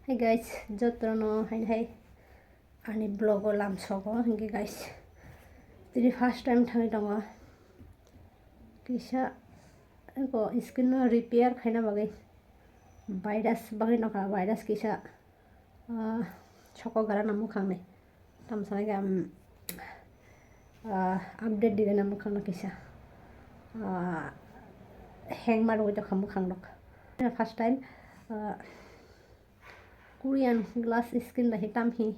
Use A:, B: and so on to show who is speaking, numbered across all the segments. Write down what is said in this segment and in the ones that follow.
A: Hey guys, Jatano, hey, ani blog lam sogo, hey guys. This is first time thang tonga. Kisha, ko skin repair khaina bagai. Virus bagai noka virus kisha. Choko gara namu khang tam sana gam update diga namu khang kisha. Hang maru to khamu khang dok. First time Korean glass skin la hitam hi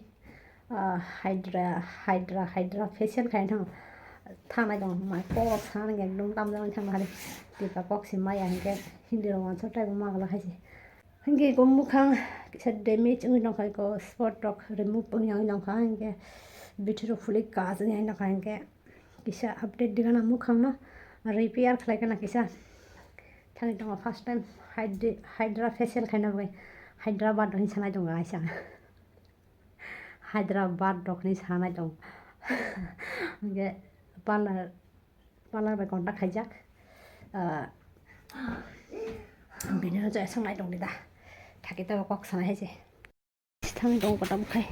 A: Hydra facial kind of thang dong my pok sang ek dong tam dong thang hali ti pa pok si mai ang ke hindi ro wan sotai ma la khai hangi gom mu khang sa damage ngi nong khai ko spot rock remove pang yang nong khang ke bitro fully kaaz ngai na khang ke kisa update diga na mu khang na repair khlai kana kisa thang dong first time Hydra facial kind of Hyderabad dong sanai dong guys Hyderabad dong ni sanai dong ge parlor by contact Chajak bini jo sanai dong ni da thakita kok sanai je thang dong ko tam khai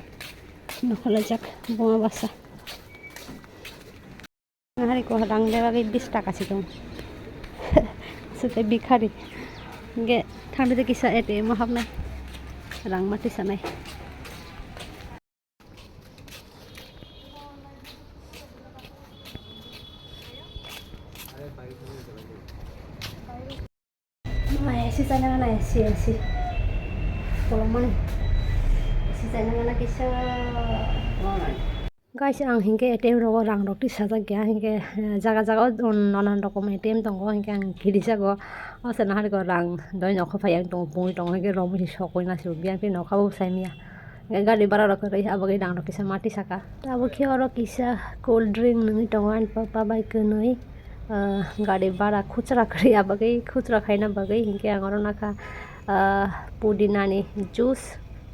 A: no khola jak boma basa hari ko dang dewa ge 20 টাকা ছিল sute bikhari ge thambe de kisa ete mo habna rang mati sanai si sana na si kolomani si sana na kisa guys ang hingke ATM ro rang rok ti saja gya hingke jaga nonan rokom ATM tongo hingke ang khirisa go asana har go rang doi nokho phai ang tong pui tong hingke rom hi sokoi na su biang pi nokha bu saimia gari bara rok rei abagi dang rok kisa mati saka abo khi oro kisa cold drink ngi tongo an papa bai kunoi gari bara khuchra kari abagi khuchra khaina bagai hingke ang oro nakha pudina ni juice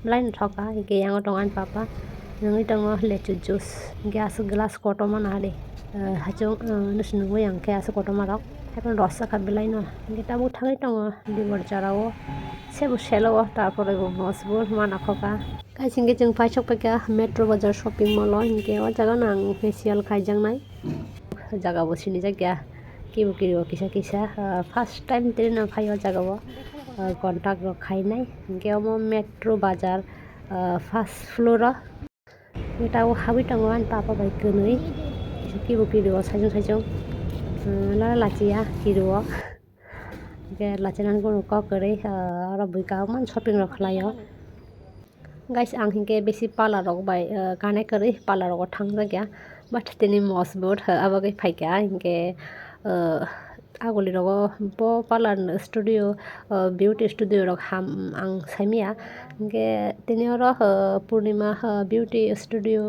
A: lain thoka hingke ang tongo an papa nungi tongo lechu juice gas glass koto mana hade hachong nusnu yang ke asu koto marok এখন রসা খাবে লাই না এটা বউ থাকাই tongo ডিমর চারাও সেবু Cello তারপরে মসবুল মানা খকা কাইসিংগে जों फाइसक पैका मेट्रो बाजार शपिं मल हिंके ओ जागा नां फेसियल खाइजां नाय जागा बसिनि जायगा किबु किबु किसा फर्स्ट टाइम तेना फाइयो जागा बो कॉन्टैक्ट रो खाइनाय हिंके ओ मेट्रो बाजार फर्स्ट फ्लोर এটা ও হাবি tongo an papa bai kunui kibu saijong la lachia kiruo ge lachinan ko ko kare aro buika man shopping ro khlayo guys ang hingke besi parlor rok bai kane kare parlor rok thangja gya but tini mosbot abagai phaika hingke agoli rogo bo parlor studio beauty studio rok ham ang saimia hingke tini oro purnima beauty studio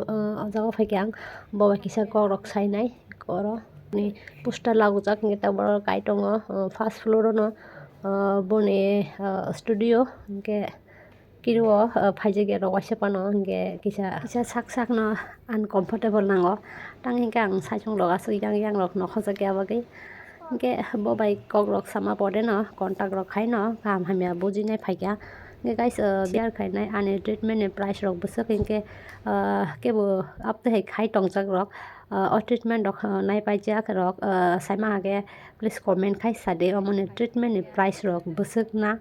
A: jago phaika ang boba kisa ko rok sainai oro ni poster lagujak hingke tabor kai tongo first floor no bone studio hingke kiruo phaijage ro waise pano hingke kisa sak no uncomfortable nango tang hingke ang saijong loga yang rok no khojake abagai hingke bobai kok rok sama pode no contact rok khai no kam hamia bujinai phaika hingke guys biar khainai ani treatment ni price rok busuk hingke kebo apte hai khai tongjak rok treatment rok nai paijak rok saima age please comment khai sade amoni treatment ni price rok busuk na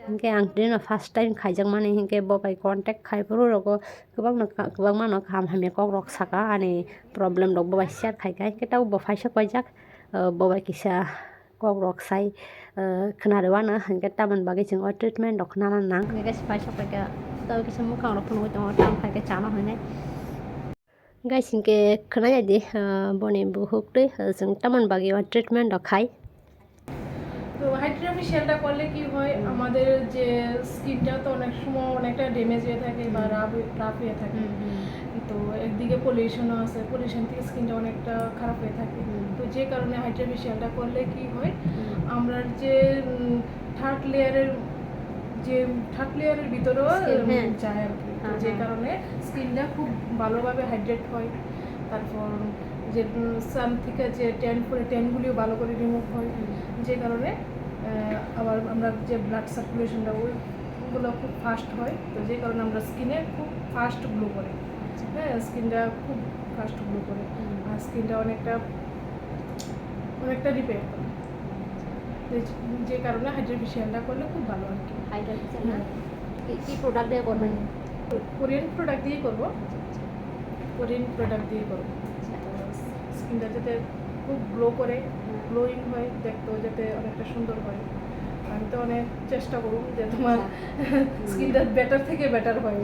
A: hingke ang dino first time khaijak mani hingke bobai contact khai puru rogo kubang mano kam hamia kok rok saka ani problem rok bobai share khai kai ketau bo phaisa paijak bobai kisa kok rok sai khnarewana hingke tamon bagi jing treatment rok nana nang hingke phaisa paika tau kisa mukhang rok phunoi tongo tam khai ke chama hoinai guys hingke khnai di boni buhuk dei jing tamon bagi treatment rok khai
B: তো Hydra ফেশিয়ালটা করলে কি হয় আমাদের যে স্কিনটা তো অনেক সময় অনেকটা ড্যামেজ হয়ে থাকে বা রাফ হয়ে থাকে তো একদিকে পলিউশনও আছে পলিউশন থেকে স্কিনটা অনেকটা খারাপ হয়ে থাকে তো যে কারণে হাইড্রা ফেশিয়ালটা করলে কি হয় আমরা যে থার্ড লেয়ারের ভিতরেও যায় আর কি যে কারণে স্কিনটা খুব ভালোভাবে হাইড্রেট হয় তারপর যে সান থেকে যে ট্যানগুলিও ভালো করে রিমুভ হয় যে কারণে আবার আমরা যে ব্লাড সার্কুলেশনটা ওই গ্রোথগুলো খুব ফাস্ট হয়, তো যে কারণে আমরা স্কিনে খুব ফাস্ট গ্লো করে। হ্যাঁ, স্কিনটা খুব ফাস্ট গ্লো করে, আর স্কিনটা অনেকটা রিপেয়ার করে, যে কারণে হাইড্রা ফেশিয়ালটা করলে খুব ভালো আর কি।
A: হাইড্রা ফেশিয়াল কি প্রোডাক্ট দিয়ে করবেন?
B: কোরিয়ান প্রোডাক্ট দিয়েই করবো, কোরিয়ান প্রোডাক্ট দিয়ে করবো। স্কিনটা যাতে খুব গ্লো করে, গ্লোয়িং হয়, দেখতেও যাতে অনেকটা সুন্দর হয়। আমি তো অনেক চেষ্টা করব যে তোমার স্কিনটা বেটার থেকে বেটার হয়।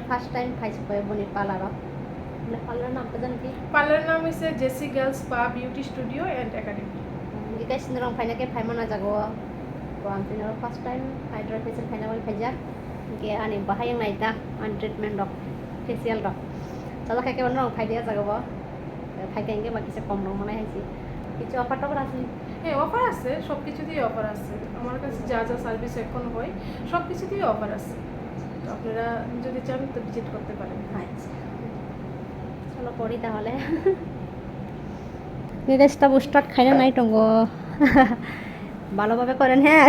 A: ফার্স্ট টাইম খাইছি বনি পার্লার নামটা জানি কি?
B: পার্লার নাম হচ্ছে JC girls spa beauty studio and academy.
A: guys nirong faina ke faimana jago ko ang tinaro first time hydra facial faina wal Chajak ke ani bahayang naita an treatment dok facial dok chala ke nirong faidia jago ba faike nge baki se kom rong manai haisi কিছু offer টফার আছে?
B: হ্যাঁ, offer আছে, সব কিছুতেই offer আছে। আমার কাছে যা যা সার্ভিস এখন হয় সব কিছুতেই অফার আছে, তো আপনারা যদি চান তো ভিজিট করতে পারেন।
A: আচ্ছা চলো করি তাহলে। নিরেশটা বুস্টার খাইনা নাই টঙ্গো ভালোভাবে করেন হ্যাঁ,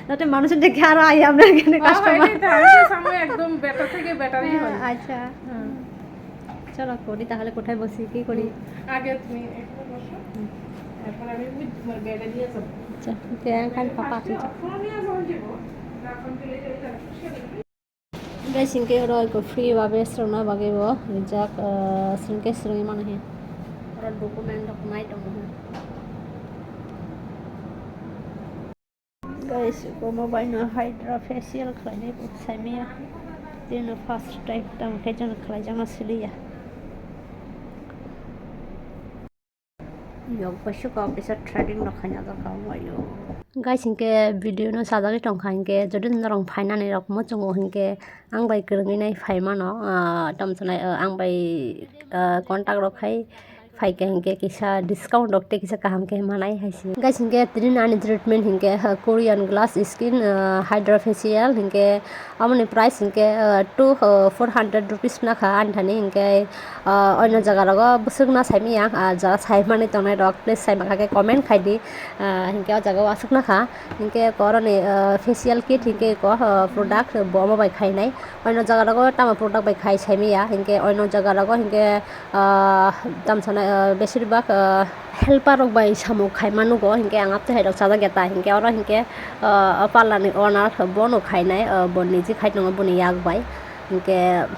A: যাতে মানুষের দেখে আরো আই আমরা এখানে কাস্টমার
B: একদম বেটার থেকে বেটারই হয়।
A: আচ্ছা চলো করি তাহলে। কোথায় বসি কি করি?
B: আগে তুমি এখানে বসো, তারপর আমি তোমার বেডে নিয়ে যাব।
A: আচ্ছা কেন খান পাপা আছে
B: নিয়ে যাব রাখন কেলে যাই
A: guys singke oro ko free babe strona bagebo rijak singke srungi mana he oro document nai dong guys ko mobile no hydra facial khlai bu samia tin first time tam ke jan khlai jang silia yok pashu ko bisa trading no khanya da kawayo guys hinke video no sadagi tongkha hinke jodi norong phaina ni rok mo chongo hinke ang bai krungi nai phaima no tamchana ang bai contact rok khai faike hinke kisa discount dokte kisa kaham ke manai haisi guys hinke trin ani treatment hinke Korean glass skin hydra facial hinke amoni price hinke 400 rupees na kha anthani hinke onno jaga rogo busukna saimi yang jaga saimani tonai rok please saimaka ke comment khai di hinke o jaga asukna kha hinke koroni facial kit hinke ko product bomo bai khai nai onno jaga rogo tama product bai khai saimi ya hinke onno jaga rogo hinke tamchana বেশিরভাগ helper rock by সামু খাই মানু গো হিংকে আঙাতে হাইরক চাজা গেতা হিংকে ওরা হিংকে পাল্লানি honour বনো খাইনাই বনি জি খাই নঙ বনি ইয়াক by হিংকে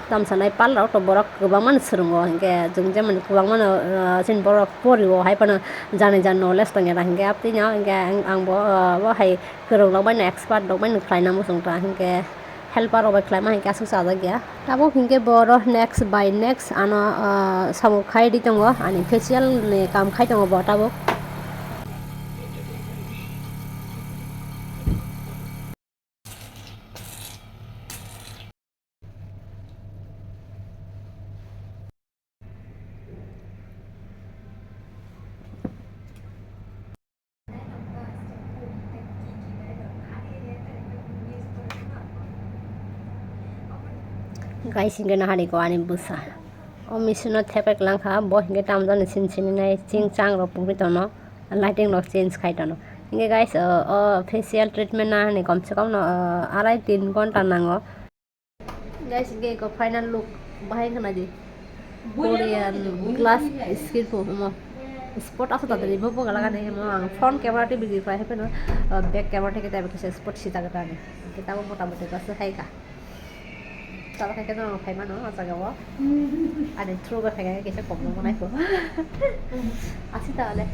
A: তামসানাই পাল্লার তো বরক গোबां मान सुरुंगो हिंके जों जेमन गोबां मान सिन बरक परिओ हायपन जाने जान नलेज तंगेरा हिंके आपतिना हिंके आंबो हाय गोरों लबाय expert लबाय खाइना मुसंता हिंके helper obai khlaima hinke asuk chaja gya tabo hinke boro next by next ano samu khai di tongo ani facial ni kam khai tongo bo tabo guys hinge na hari ko ani busa o machine thepek langkha bo hinge tamjani sin sin nai ching chang ro pungri tono lighting ro change khai tono hinge guys facial treatment na ni kom se kom no 2.5-3 ঘন্টা nango guys hinge ko final look bahai khana di Korean glass skin po mo spot asa tadari bobo galaga ne mo front camera te bigi fry happen back camera থেকে তাই কিছু spot sita gata ne kita মোটামুটি কাছে হাইকা Kalau kayak gitu orang Thailand nó sao gak ada throw cái cái sẽ cũng nó này của asita ale